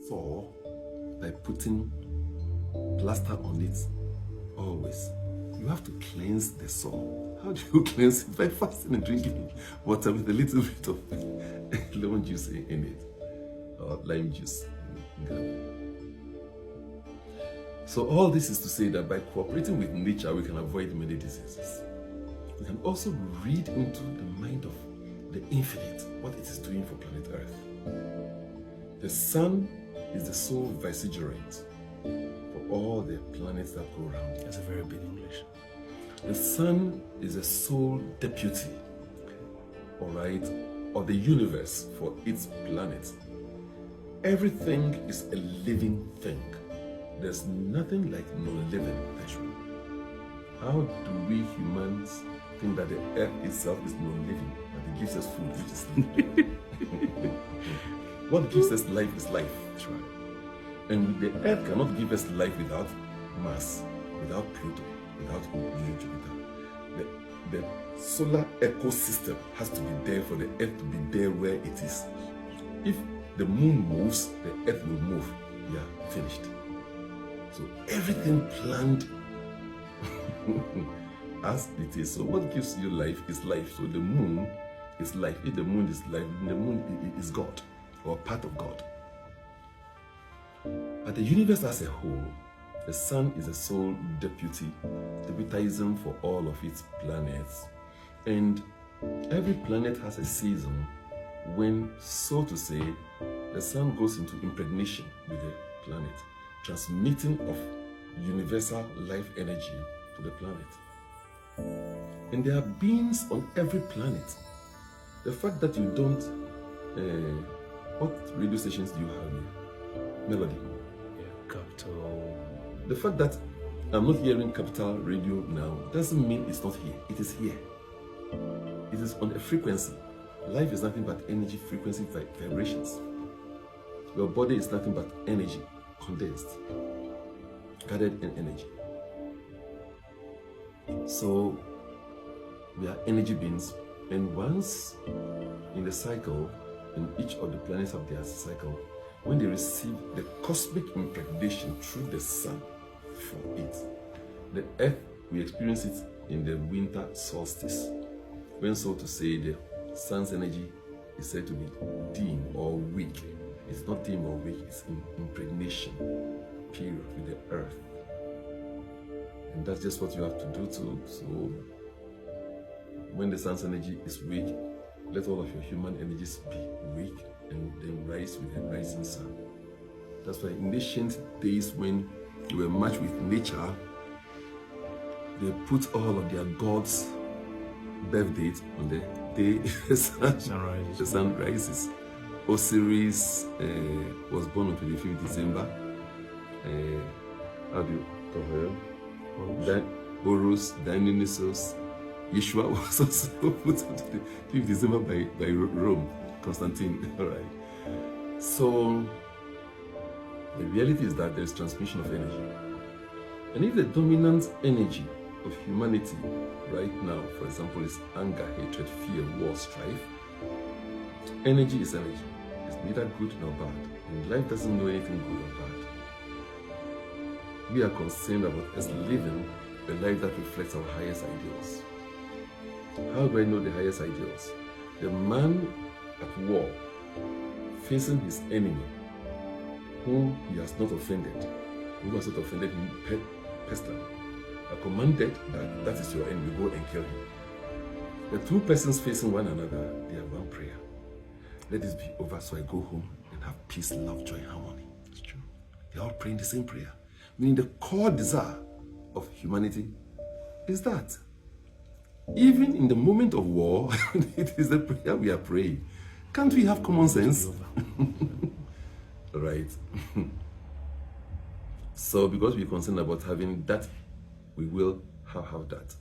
soil by putting plaster on it always. You have to cleanse the soil. How do you cleanse it? By fasting and drinking water with a little bit of lemon juice in it, or lime juice. So all this is to say that by cooperating with nature, we can avoid many diseases. We can also read into the mind of the infinite, what it is doing for planet Earth. The sun is the sole vicegerent for all the planets that go around. That's a very big English. The sun is the sole deputy, all right, of the universe for its planet. Everything is a living thing. There's nothing like no living thing. How do we humans think that the earth itself is no living, and it gives us food, which is what gives us life is life. That's right. And the earth cannot give us life without Mars, without Pluto, without Jupiter. The solar ecosystem has to be there for the earth to be there where it is. If the moon moves, the earth will move. We are finished. So everything planned as it is. So what gives you life is life. So the moon is life. If the moon is life, the moon is God, or part of God. But the universe as a whole, the sun is the sole deputizing for all of its planets. And every planet has a season when, so to say, the sun goes into impregnation with the planet, transmitting of universal life energy to the planet. And there are beings on every planet. The fact that you don't, what radio stations do you have here? Melody. Yeah, Capital. The fact that I'm not hearing Capital Radio now doesn't mean it's not here. It is here. It is on a frequency. Life is nothing but energy, frequency, vibrations. Your body is nothing but energy, condensed, gathered in energy. So we are energy beings, and once in the cycle, and each of the planets have their cycle, when they receive the cosmic impregnation through the sun from it, the earth, we experience it in the winter solstice, when, so to say, the sun's energy is said to be dim or weak. It's not dim or weak, it's in impregnation period with the earth. And that's just what you have to do too. So when the sun's energy is weak, let all of your human energies be weak and then rise with the rising sun. That's why in ancient days, when you were much with nature, they put all of their gods' birth dates on the day the sun rises. Osiris was born on 25th December. How do you call her? Horus, Dionysus. Yeshua was also put on 25th December by Rome, Constantine. All right. So the reality is that there is transmission of energy. And if the dominant energy of humanity right now, for example, is anger, hatred, fear, war, strife, energy is energy. It's neither good nor bad. And life doesn't know anything good or bad. We are concerned about us living a life that reflects our highest ideals. How do I know the highest ideals? The man at war, facing his enemy, whom he has not offended, who has not offended him personally, are commanded that that is your enemy, go and kill him. The two persons facing one another, they have one prayer. Let this be over so I go home and have peace, love, joy, harmony. It's true. They're all praying the same prayer. Meaning the core desire of humanity is that. Even in the moment of war, it is the prayer we are praying. Can't we have common sense? Right. So because we're concerned about having that, we will have that.